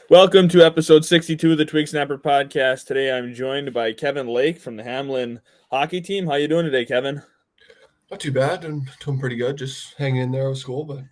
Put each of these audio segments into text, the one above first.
Welcome to episode 62 of the Twig Snapper Podcast. Today I'm joined by Kevin Lake from the Hamline Hockey team. How you doing today, Kevin? Not too bad. I'm doing pretty good. Just hanging in there with school, but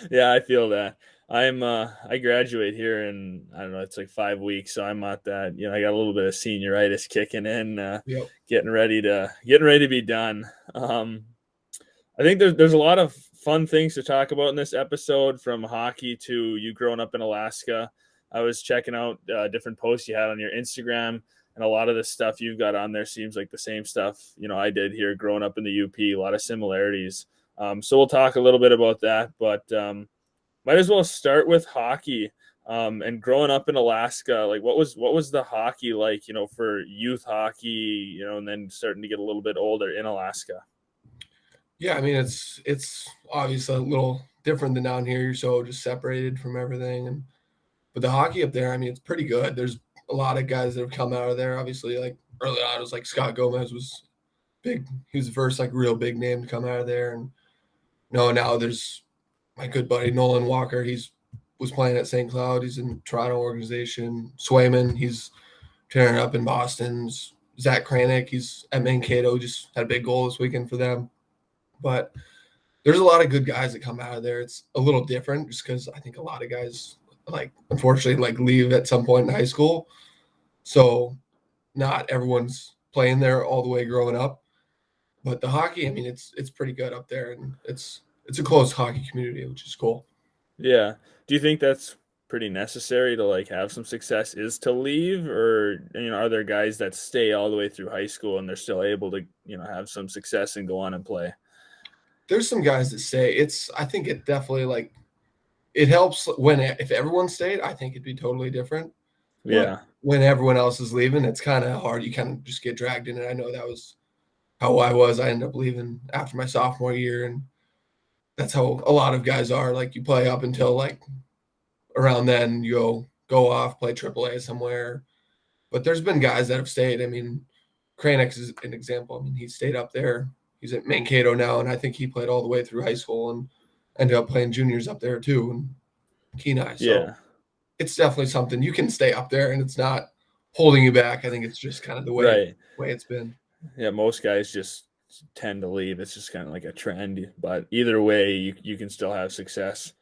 yeah, I feel that. I graduate here in I don't know, it's like 5 weeks, so I'm not that, I got a little bit of senioritis kicking in, yep. getting ready to be done. I think there's a lot of fun things to talk about in this episode, from hockey to you growing up in Alaska. I was checking out different posts you had on your Instagram, and a lot of the stuff you've got on there seems like the same stuff I did here growing up in the UP. A lot of similarities. So we'll talk a little bit about that, but might as well start with hockey. And growing up in Alaska, like what was the hockey like, for youth hockey, and then starting to get a little bit older in Alaska? Yeah, I mean it's obviously a little different than down here. You're so just separated from everything, but the hockey up there, I mean, it's pretty good. There's a lot of guys that have come out of there. Obviously, like early on, it was like Scott Gomez was big. He was the first like real big name to come out of there, and now there's my good buddy Nolan Walker. Was playing at St. Cloud. He's in Toronto organization. Swayman, he's tearing up in Boston's. Zach Kranick, he's at Mankato. Just had a big goal this weekend for them. But there's a lot of good guys that come out of there. It's a little different just because I think a lot of guys, like, unfortunately, like, leave at some point in high school. So not everyone's playing there all the way growing up. But the hockey, I mean, it's pretty good up there, and it's a close hockey community, which is cool. Yeah. Do you think that's pretty necessary to like have some success, is to leave, or are there guys that stay all the way through high school and they're still able to have some success and go on and play? There's some guys that say I think it definitely, like, it helps if everyone stayed. I think it'd be totally different. But Yeah. when everyone else is leaving, it's kind of hard. You kind of just get dragged in it. I know that was how I was. I ended up leaving after my sophomore year, and that's how a lot of guys are. Like, you play up until like around then, you go off, play AAA somewhere. But there's been guys that have stayed. I mean, Kranick is an example. I mean, he stayed up there. He's at Mankato now, and I think he played all the way through high school and ended up playing juniors up there too, and Kenai. So Yeah. it's definitely something. You can stay up there, and it's not holding you back. I think it's just kind of the way it's been. Yeah, most guys just tend to leave. It's just kind of like a trend, but either way, you can still have success.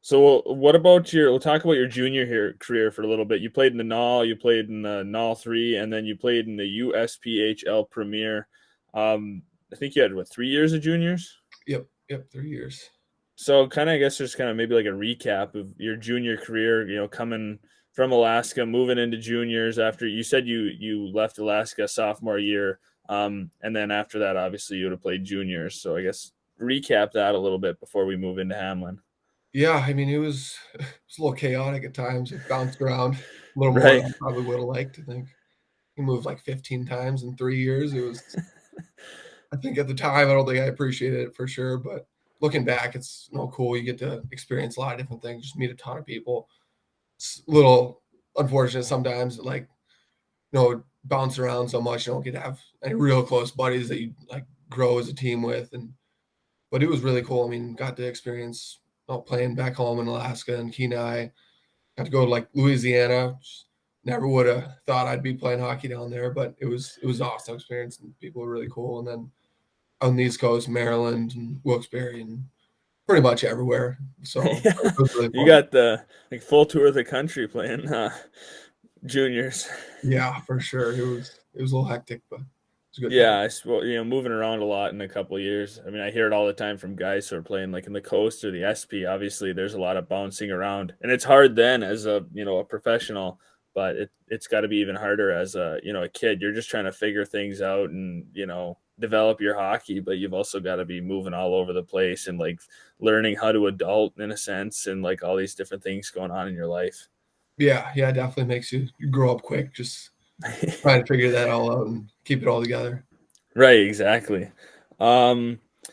So what about we'll talk about your junior career for a little bit. You played in the NAL, you played in the NAL 3, and then you played in the USPHL Premier. I think you had 3 years of juniors? Yep, 3 years. So kind of, I guess, just kind of maybe like a recap of your junior career, coming from Alaska, moving into juniors after you said you left Alaska sophomore year. And then after that, obviously you would have played juniors. So I guess recap that a little bit before we move into Hamline. Yeah, I mean, it was a little chaotic at times. It bounced around a little more Right. than I probably would have liked. I think he moved like 15 times in 3 years. It was, I think at the time, I don't think I appreciated it for sure. But looking back, it's cool. You get to experience a lot of different things, just meet a ton of people. It's a little unfortunate sometimes, like, bounce around so much. You don't get to have any real close buddies that you like grow as a team with. But it was really cool. I mean, got to experience playing back home in Alaska and Kenai. Got to go to like Louisiana. Just never would have thought I'd be playing hockey down there, but it was awesome experience, and people were really cool. And then on the East Coast, Maryland and Wilkes-Barre and pretty much everywhere. So Yeah. it was really fun. You got the full tour of the country playing juniors. Yeah, for sure. It was a little hectic, but it's a good Yeah, time. I suppose, moving around a lot in a couple of years. I mean, I hear it all the time from guys who are playing like in the coast or the SP. Obviously, there's a lot of bouncing around, and it's hard then as a professional. But it's got to be even harder as a kid. You're just trying to figure things out and develop your hockey, but you've also got to be moving all over the place and like learning how to adult in a sense, and like all these different things going on in your life. Yeah, it definitely makes you grow up quick. Just trying to figure that all out and keep it all together. Right, exactly.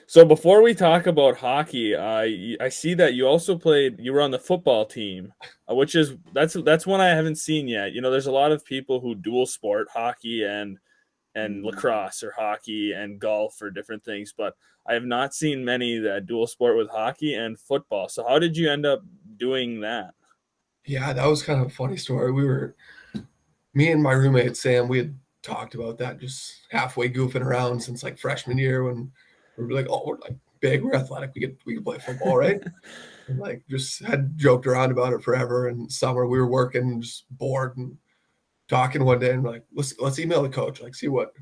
So before we talk about hockey, I see that you also you were on the football team, which is that's one I haven't seen yet. There's a lot of people who dual sport hockey and lacrosse or hockey and golf or different things, but I have not seen many that dual sport with hockey and football. So how did you end up doing that? Yeah, that was kind of a funny story. Me and my roommate Sam, we had talked about that just halfway goofing around since like freshman year when we were like, oh, we're like big, we're athletic, we could play football, right? And like just had joked around about it forever. And summer we were working, just bored and talking one day, and we're like, let's email the coach, like see what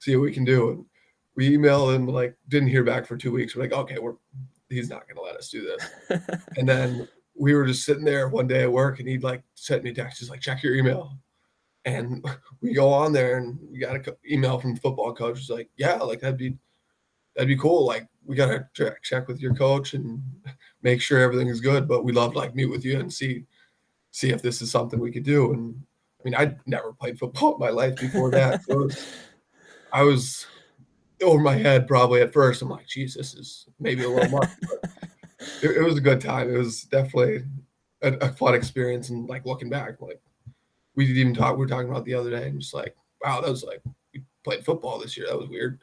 we can do. And we emailed him, like didn't hear back for 2 weeks. We're like, okay, he's not gonna let us do this. And then we were just sitting there one day at work, and he'd like sent me text, just like check your email. And we go on there, and we got an email from the football coach. It's like, yeah, like that'd be cool. Like we gotta check with your coach and make sure everything is good. But we'd love to like meet with you and see if this is something we could do. And I mean, I'd never played football in my life before that, so I was over my head probably at first. I'm like, geez, this is maybe a little much. But it was a good time. It was definitely a fun experience. And like looking back, like we were talking about the other day, and just like, wow, that was like we played football this year. That was weird.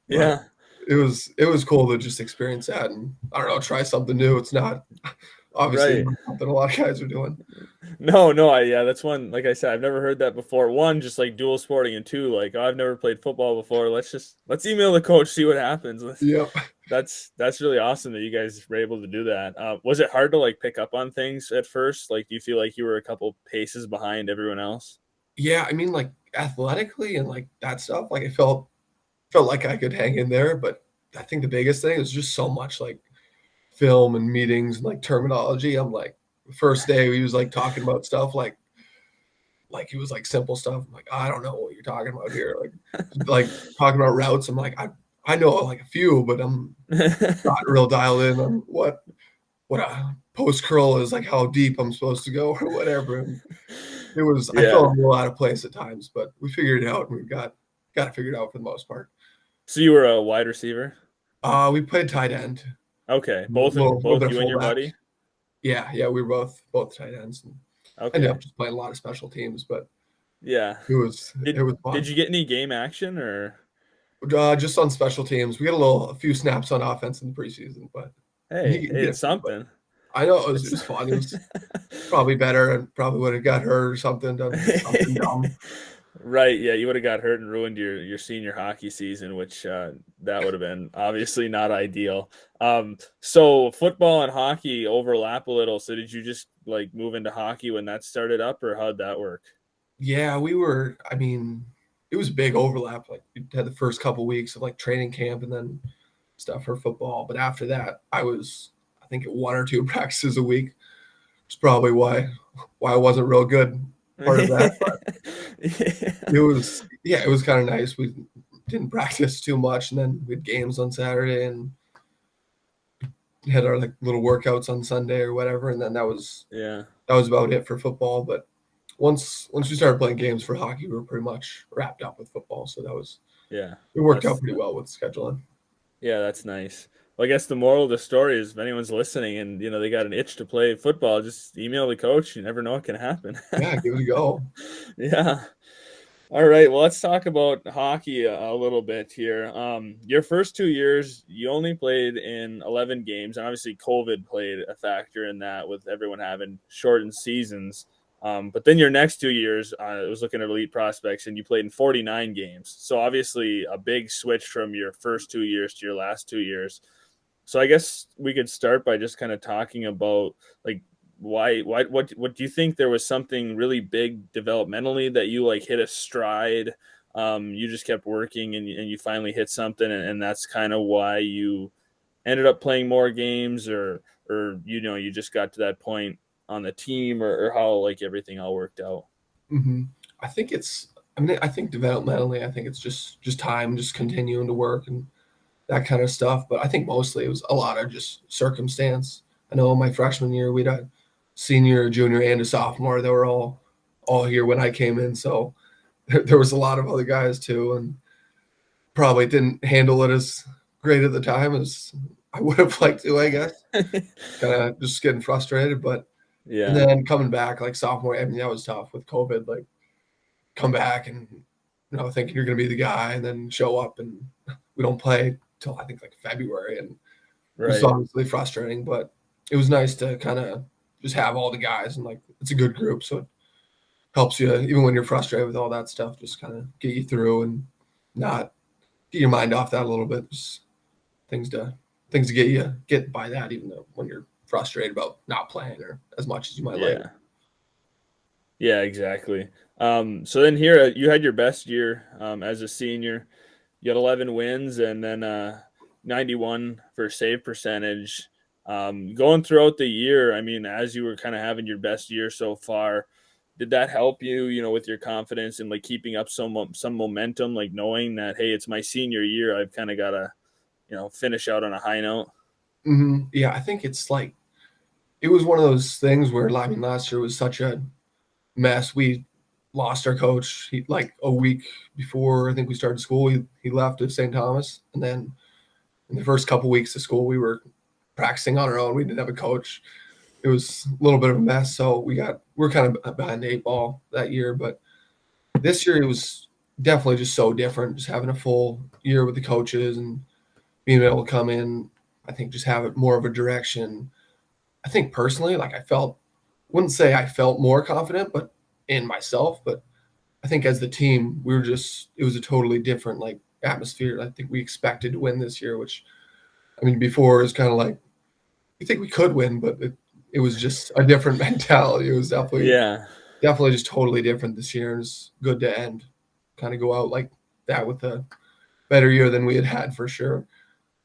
But Yeah. it was cool to just experience that, and I don't know, try something new. It's not obviously Right. something a lot of guys are doing. No, yeah, that's one. Like I said, I've never heard that before. One, just like dual sporting, and two, like I've never played football before. Let's email the coach, see what happens. Yep. That's really awesome that you guys were able to do that. Was it hard to like pick up on things at first? Like, do you feel like you were a couple paces behind everyone else? Yeah, I mean, like athletically and like that stuff, like I felt like I could hang in there, but I think the biggest thing is just so much like film and meetings and like terminology. I'm like, the first day we was like talking about stuff like it was like simple stuff. I'm like, I don't know what you're talking about here. Like talking about routes. I'm like, I know like a few, but I'm not real dialed in on what a post curl is, like how deep I'm supposed to go or whatever. And I Yeah. felt a little out of place at times, but we figured it out, and we got it figured out for the most part. So you were a wide receiver? We played tight end. Okay, Little both bit of you and your fullback. buddy. Yeah, we were both tight ends, and ended Okay. up just playing a lot of special teams, but Yeah. it was Did fun. you get any game action or? Just on special teams, we had a few snaps on offense in the preseason, but Hey, you get a it's few. But something. I know it was fun. It was probably better, and probably would have got hurt or something, done something dumb. Right, yeah, you would have got hurt and ruined your senior hockey season, which that would have been obviously not ideal. So football and hockey overlap a little. So did you just like move into hockey when that started up, or how'd that work? Yeah, we were. I mean, it was a big overlap. Like we had the first couple weeks of like training camp and then stuff for football. But after that, I think at one or two practices a week. It's probably why I wasn't real good part of that. But Yeah. it was kind of nice. We didn't practice too much, and then we had games on Saturday and had our like little workouts on Sunday or whatever. And then Yeah. that was about it for football. But once we started playing games for hockey, we were pretty much wrapped up with football. So Yeah. it worked out That's pretty well with scheduling. Yeah, that's nice. Well, I guess the moral of the story is if anyone's listening and they got an itch to play football, just email the coach. You never know what can happen. Yeah, give it a go. Yeah. All right. Well, let's talk about hockey a little bit here. Your first 2 years, you only played in 11 games. And obviously, COVID played a factor in that with everyone having shortened seasons. But then your next 2 years, I was looking at elite prospects, and you played in 49 games. So obviously, a big switch from your first 2 years to your last 2 years. So I guess we could start by just kind of talking about like what do you think there was something really big developmentally that you like hit a stride, you just kept working and you finally hit something, and that's kind of why you ended up playing more games, or you just got to that point on the team, or how like everything all worked out? Hmm. I think I think developmentally, I think it's just time, just continuing to work and that kind of stuff. But I think mostly it was a lot of just circumstance. I know in my freshman year, we'd had senior, junior, and a sophomore. They were all here when I came in. So there was a lot of other guys too, and probably didn't handle it as great at the time as I would have liked to, I guess. Kind of just getting frustrated. And Yeah. then coming back like sophomore, I mean, that was tough with COVID. Like come back and thinking you're going to be the guy, and then show up and we don't play till I think like February, and it was Right. honestly frustrating. But it was nice to kind of just have all the guys, and like it's a good group, so it helps you even when you're frustrated with all that stuff. Just kind of get you through and not get your mind off that a little bit. Just things to get by that, even though when you're frustrated about not playing or as much as you might like. Yeah, exactly. So then here you had your best year as a senior. You had 11 wins and then 91 for save percentage. Going throughout the year, I mean, as you were kind of having your best year so far, did that help you, with your confidence and like keeping up some momentum, like knowing that, hey, it's my senior year, I've kind of got to, finish out on a high note? Mm-hmm. Yeah, I think it's like it was one of those things where last year was such a mess. We lost our coach like a week before I think we started school. He left to St. Thomas, and then in the first couple weeks of school, we were practicing on our own. We didn't have a coach. It was a little bit of a mess. So we're kind of behind the 8 ball that year. But this year it was definitely just so different. Just having a full year with the coaches and being able to come in, I think just have it more of a direction. I think personally, like wouldn't say I felt more confident, but in myself. But I think as the team, it was a totally different like atmosphere. I think we expected to win this year, which I mean, before it was kind of like, you think we could win, but it was just a different mentality. It was definitely just totally different this year. It's good to kind of go out like that with a better year than we had for sure.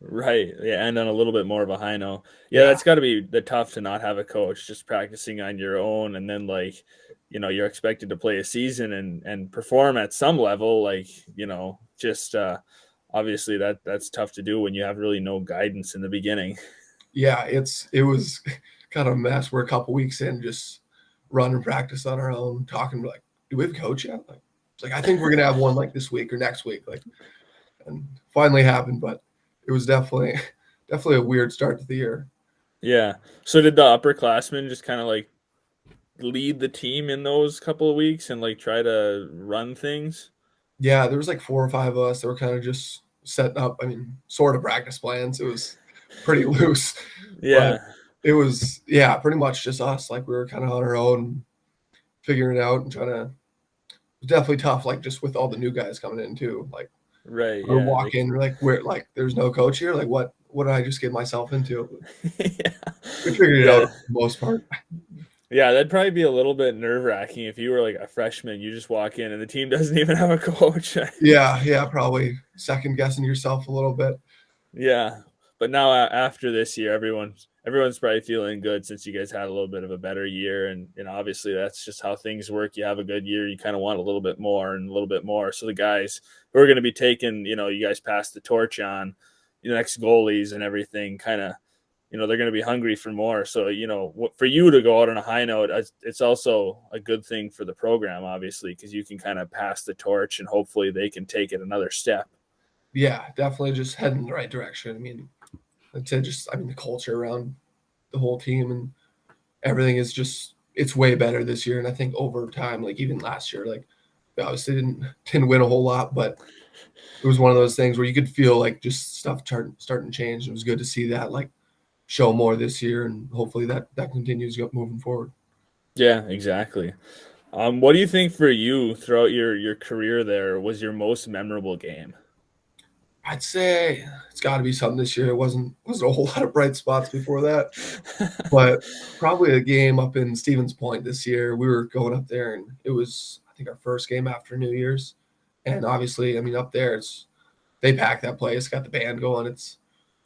Right. Yeah, and on a little bit more of a high note. Yeah, that's got to be the tough to not have a coach, just practicing on your own, and then like, you're expected to play a season and perform at some level, like, just obviously that's tough to do when you have really no guidance in the beginning. Yeah, it was kind of a mess. We're a couple weeks in, just running practice on our own, talking like, do we have a coach yet? Like, it's like I think we're gonna have one like this week or next week, like, and finally happened, but it was definitely a weird start to the year. Yeah. So did the upperclassmen just kind of like lead the team in those couple of weeks and like try to run things? Yeah, there was like 4 or 5 of us that were kind of just setting up, I mean, sort of practice plans. It was pretty loose. Yeah. But it was, yeah, pretty much just us. Like we were kind of on our own, figuring it out and trying to. It was definitely tough, like just with all the new guys coming in too. Like, Right. we Yeah. walk in, we're like there's no coach here. Like, what did I just get myself into? Yeah. We figured it out for the most part. Yeah, that'd probably be a little bit nerve-wracking if you were like a freshman, you just walk in and the team doesn't even have a coach. Yeah, probably second guessing yourself a little bit. Yeah, but now after this year, everyone's probably feeling good since you guys had a little bit of a better year, and obviously that's just how things work. You have a good year, you kind of want a little bit more and a little bit more. So the guys who are going to be taking, you guys pass the torch on, next goalies and everything, kind of, they're going to be hungry for more. So for you to go out on a high note, it's also a good thing for the program, obviously, because you can kind of pass the torch and hopefully they can take it another step. Yeah, definitely just heading in the right direction. I mean, the culture around the whole team and everything is just, it's way better this year. And I think over time, like even last year, like we obviously didn't win a whole lot, but it was one of those things where you could feel like just stuff starting to change. It was good to see that like show more this year, and hopefully that continues moving forward. Yeah, exactly. What do you think for you throughout your career there was your most memorable game? I'd say it's got to be something this year. It wasn't a whole lot of bright spots before that, but probably a game up in Stevens Point this year. We were going up there, and it was I think our first game after New Year's, and obviously, I mean, up there they pack that place, got the band going. It's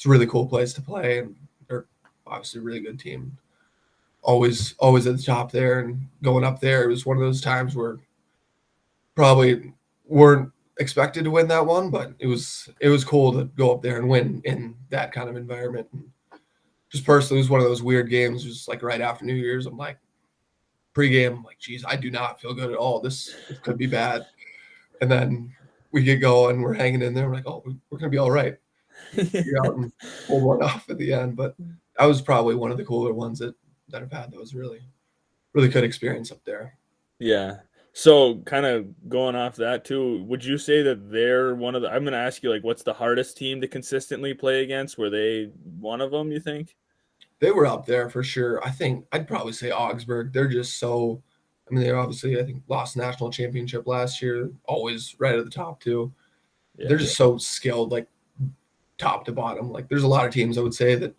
a really cool place to play, and they're obviously a really good team. Always at the top there, and going up there, it was one of those times where probably weren't expected to win that one, but it was cool to go up there and win in that kind of environment. And just personally, it was one of those weird games. Just like right after New Year's, I'm like pregame, I'm like, geez, I do not feel good at all. This could be bad. And then we get going, we're hanging in there. We're like, oh, we're gonna be all right. Figure out and pull one off at the end. But that was probably one of the cooler ones that I've had. That was really good experience up there. Yeah. So kind of going off that too, would you say that they're one of the, I'm going to ask you like, what's the hardest team to consistently play against? Were they one of them, you think? They were up there for sure. I think I'd probably say Augsburg. They're just so. I mean, they're obviously, I think, lost national championship last year. Always right at the top too. They're Yeah. just so skilled, like top to bottom. Like there's a lot of teams I would say that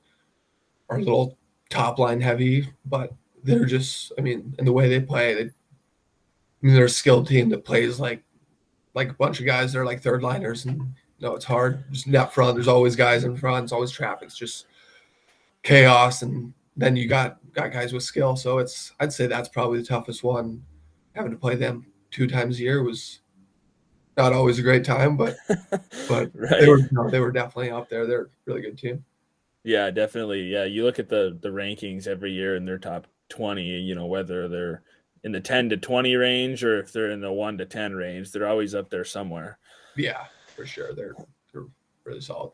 are a little top line heavy, but they're just. I mean, in the way they play, they're a skilled team that plays like a bunch of guys. They're like third liners, and it's hard. Just net front. There's always guys in front. It's always traffic. It's just chaos, and then you got guys with skill. So I'd say that's probably the toughest one. Having to play them 2 times a year was not always a great time, but Right. they were definitely up there. They're a really good team. Yeah, definitely. Yeah, you look at the rankings every year in their top 20, whether they're in the 10 to 20 range or if they're in the 1 to 10 range, they're always up there somewhere. Yeah, for sure. They're really solid.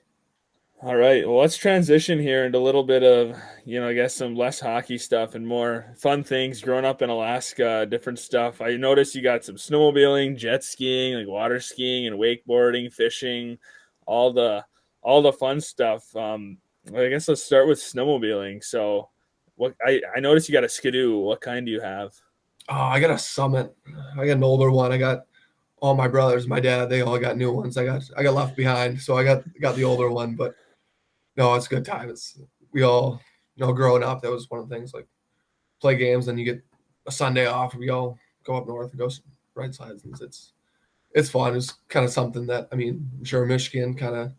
All right. Well, let's transition here into a little bit of, I guess some less hockey stuff and more fun things. Growing up in Alaska, different stuff. I noticed you got some snowmobiling, jet skiing, like water skiing and wakeboarding, fishing, all the fun stuff. I guess let's start with snowmobiling. So, what I noticed you got a Skidoo. What kind do you have? Oh, I got a Summit. I got an older one. I got all my brothers, my dad. They all got new ones. I got left behind, so I got the older one. But no, it's a good time. We all, growing up, that was one of the things, like play games, then you get a Sunday off. We all go up north and go ride slides. And it's fun. It's kind of something that, I mean, I'm sure Michigan kind of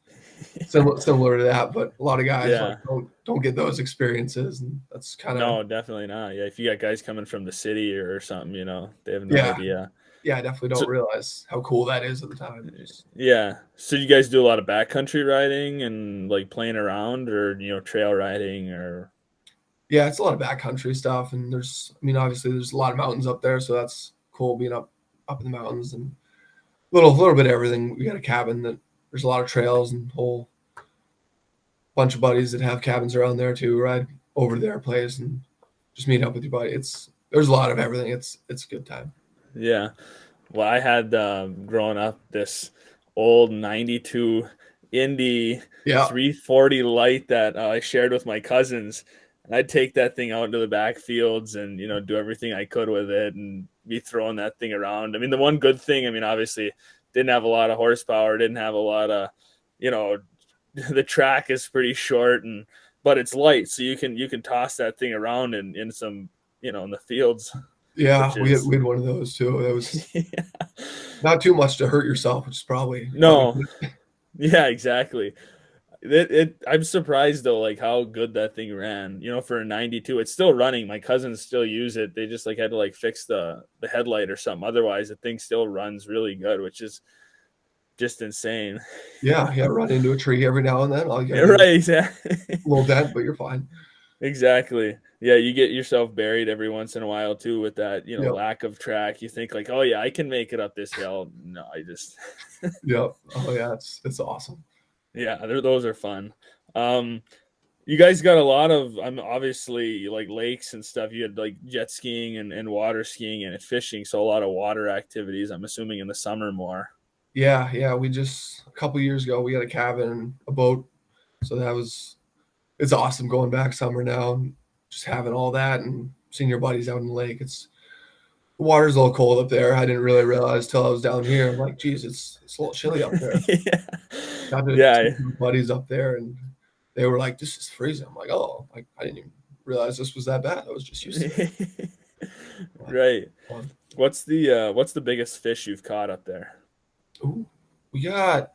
similar to that, but a lot of guys don't get those experiences, and that's kind of no, definitely not. Yeah, if you got guys coming from the city or something, they have no idea. Yeah, I definitely don't realize how cool that is at the time. Yeah. So you guys do a lot of backcountry riding and like playing around, or trail riding, or? Yeah, it's a lot of backcountry stuff, and obviously there's a lot of mountains up there, so that's cool being up in the mountains, and little bit of everything. We got a cabin that there's a lot of trails, and whole bunch of buddies that have cabins around there too. Ride over to their place and just meet up with your buddy. There's a lot of everything. It's a good time. Yeah. Well, I had growing up this old 92 Indy 340 light that I shared with my cousins. And I'd take that thing out into the backfields and, do everything I could with it and be throwing that thing around. I mean, the one good thing, obviously didn't have a lot of horsepower, didn't have a lot of, the track is pretty short, but it's light. So you can toss that thing around in some, in the fields. Yeah, we had one of those too. It was not too much to hurt yourself, which is probably no. Yeah, exactly. I'm surprised though, like how good that thing ran. For a 92, it's still running. My cousins still use it. They just had to fix the headlight or something. Otherwise, the thing still runs really good, which is just insane. Yeah, run into a tree every now and then. Right, exactly. A little dent, but you're fine. Exactly. Yeah, you get yourself buried every once in a while too with that, lack of track. You think oh yeah, I can make it up this hill. No, I just. Yep. Oh yeah, it's awesome. Yeah, those are fun. You guys got a lot of, obviously like lakes and stuff. You had like jet skiing and water skiing and fishing, so a lot of water activities. I'm assuming in the summer more. Yeah. We just a couple years ago we got a cabin and a boat, so it's awesome going back summer now and just having all that and seeing your buddies out in the lake. The water's a little cold up there. I didn't really realize till I was down here. I'm like, geez, it's a little chilly up there. Got to see my buddies up there, and they were like, this is freezing. I'm like, oh, I didn't even realize this was that bad. I was just used to it. Right. What's the biggest fish you've caught up there? Ooh, we got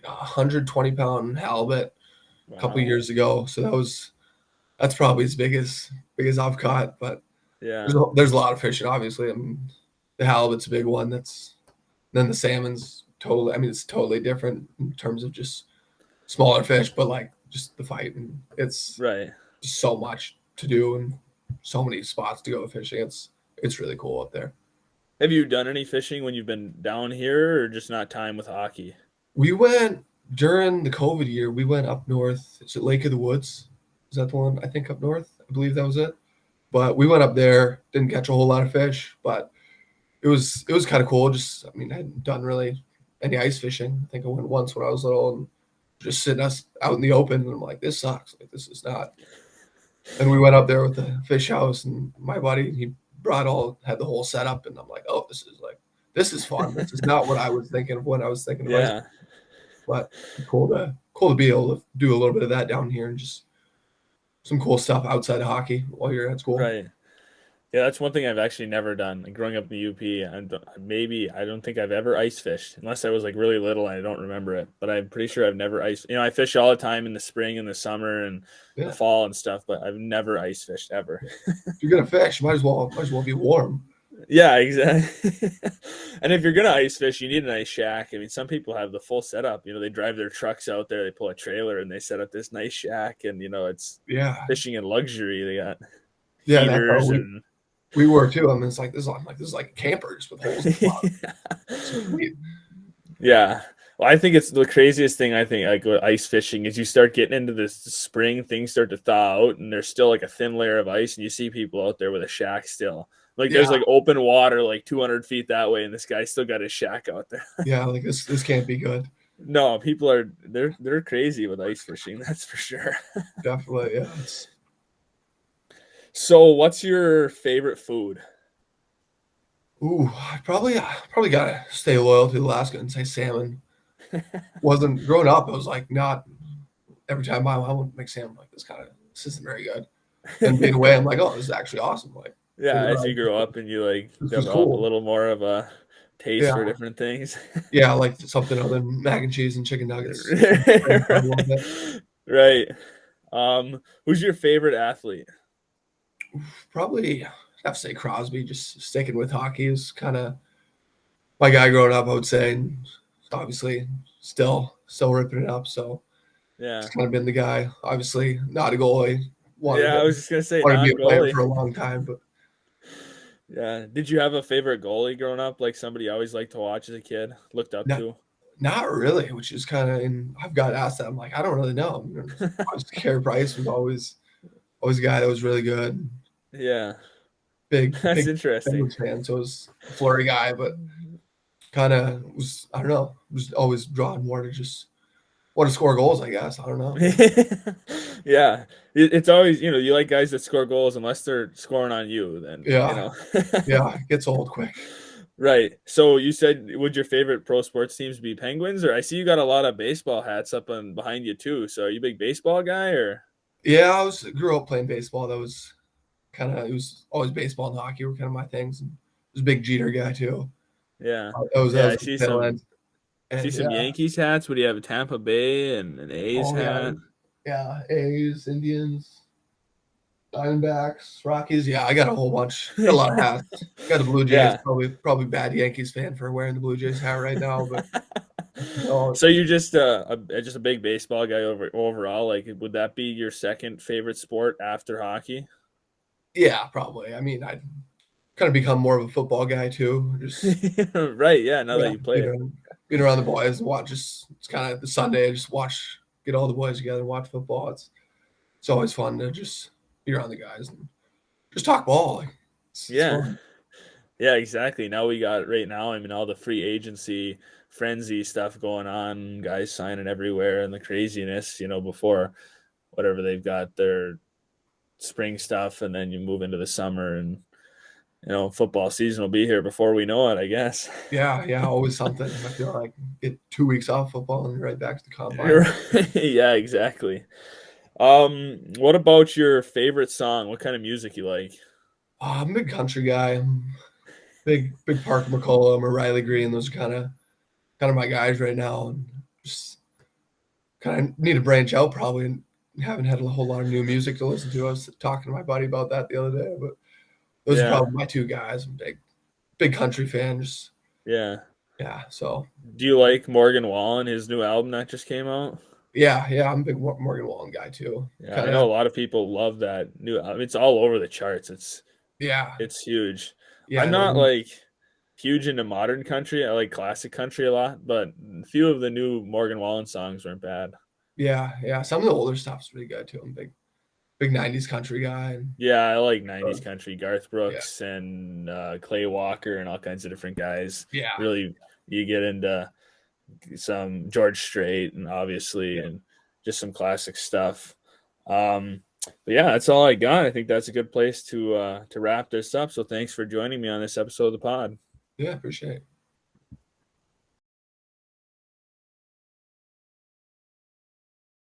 120-pound halibut a couple years ago. So that's probably as big as I've caught. But yeah, there's a lot of fishing, obviously. The halibut's a big one. Then the salmon's totally. It's totally different in terms of just smaller fish, but just the fight, and it's right. Just so much to do and so many spots to go fishing. It's really cool up there. Have you done any fishing when you've been down here, or just not time with hockey? We went during the COVID year. We went up north. Is it Lake of the Woods? Is that the one? I think up north. I believe that was it. But we went up there. Didn't catch a whole lot of fish, but it was kind of cool. Just I hadn't done really any ice fishing. I think I went once when I was little, and just sitting us out in the open. And I'm like, this sucks. This is not And we went up there with the fish house, and my buddy, he had the whole setup, and I'm like, oh, this is fun. This is not what I was thinking of when I was thinking of ice, Yeah. but cool to be able to do a little bit of that down here and just some cool stuff outside of hockey while you're at school. Right. Yeah, that's one thing I've actually never done. Like growing up in the UP, and I don't think I've ever ice fished unless I was like really little and I don't remember it. But I'm pretty sure I've never ice. I fish all the time in the spring and the summer and the Yeah. fall and stuff, but I've never ice fished ever. If you're gonna fish, might as well be warm. Yeah, exactly. And if you're gonna ice fish, you need a nice shack. I mean, some people have the full setup. They drive their trucks out there, they pull a trailer, and they set up this nice shack, and it's Yeah. fishing in luxury. They got Yeah, that's how heaters and we were too. I mean, this is like campers with holes in the bottom. So sweet. Yeah. Well, I think it's the craziest thing. I think like with ice fishing is you start getting into this spring, things start to thaw out, and there's still like a thin layer of ice, and you see people out there with a shack still. Like there's like open water like 200 feet that way, and this guy still got his shack out there. Yeah, like this can't be good. No, people they're crazy with ice fishing, that's for sure. Definitely, yeah. So, what's your favorite food? Ooh, I probably gotta stay loyal to Alaska and say salmon. Wasn't growing up, I was like not every time my mom would make salmon, like this isn't very good. And being away, I'm like, oh, this is actually awesome. Like Yeah, as you grow up and you like develop a little more of a taste for different things. Yeah, like something other than mac and cheese and chicken nuggets. Right. Who's your favorite athlete? Probably have to say Crosby. Just sticking with hockey is kind of my guy growing up, I would say. And obviously, still ripping it up. So yeah, it's kind of been the guy. Obviously, not a goalie. I was just gonna say wanted to be a player for a long time, but yeah. Did you have a favorite goalie growing up? Like somebody you always liked to watch as a kid, looked up to? Not really, which is kind of. And I've got asked that. I'm like, I don't really know. Obviously, Carey Price was always a guy that was really good. Yeah, big interesting fan. So it was a Fleury guy, but kind of was, I don't know, was always drawn more to just want to score goals, I guess. I don't know. Yeah, it's always you like guys that score goals unless they're scoring on you. Then yeah, it gets old quick. Right. So you said, would your favorite pro sports teams be Penguins? Or I see you got a lot of baseball hats up and behind you too. So are you a big baseball guy or? Yeah, I grew up playing baseball. That was it was always baseball and hockey were kind of my things. And I was a big Jeter guy too. Yeah. I see some Yankees hats. Would you have a Tampa Bay and an A's hat? Yeah, A's, Indians, Diamondbacks, Rockies. Yeah, I got a whole bunch. Got a lot of hats. Got the Blue Jays. Probably bad Yankees fan for wearing the Blue Jays hat right now. But so you're just a big baseball guy overall. Like, would that be your second favorite sport after hockey? Yeah, probably. I mean, I'd kind of become more of a football guy too. Just right. Yeah. Now that you play being around the boys and watch. It's kind of the Sunday. Just get all the boys together and watch football. It's always fun to just be around the guys and just talk ball. It's fun. Yeah, exactly. Now we got right now. I mean, all the free agency frenzy stuff going on, guys signing everywhere, and the craziness. Before whatever they've got their spring stuff, and then you move into the summer, and football season will be here before we know it, I guess. Yeah, always something. I feel like get 2 weeks off football and you're right back to the combine. Yeah, exactly. What about your favorite song? What kind of music you like? I'm a big country guy. I'm big Parker McCollum or Riley Green. Those are kind of my guys right now, and just kind of need to branch out probably. And haven't had a whole lot of new music to listen to. I was talking to my buddy about that the other day, but those are probably my two guys. I'm big country fan. Yeah. So, do you like Morgan Wallen, his new album that just came out? Yeah, I'm a big Morgan Wallen guy too. Yeah, I know a lot of people love that new album. It's all over the charts. It's huge. Yeah, I'm not like huge into modern country. I like classic country a lot, but a few of the new Morgan Wallen songs weren't bad. Yeah. Some of the older stuff's pretty good too. I'm a big 90s country guy. Yeah, I like 90s country. Garth Brooks and Clay Walker and all kinds of different guys. Yeah. Really, you get into some George Strait and obviously and just some classic stuff. But yeah, that's all I got. I think that's a good place to wrap this up. So thanks for joining me on this episode of the pod. Yeah, appreciate it.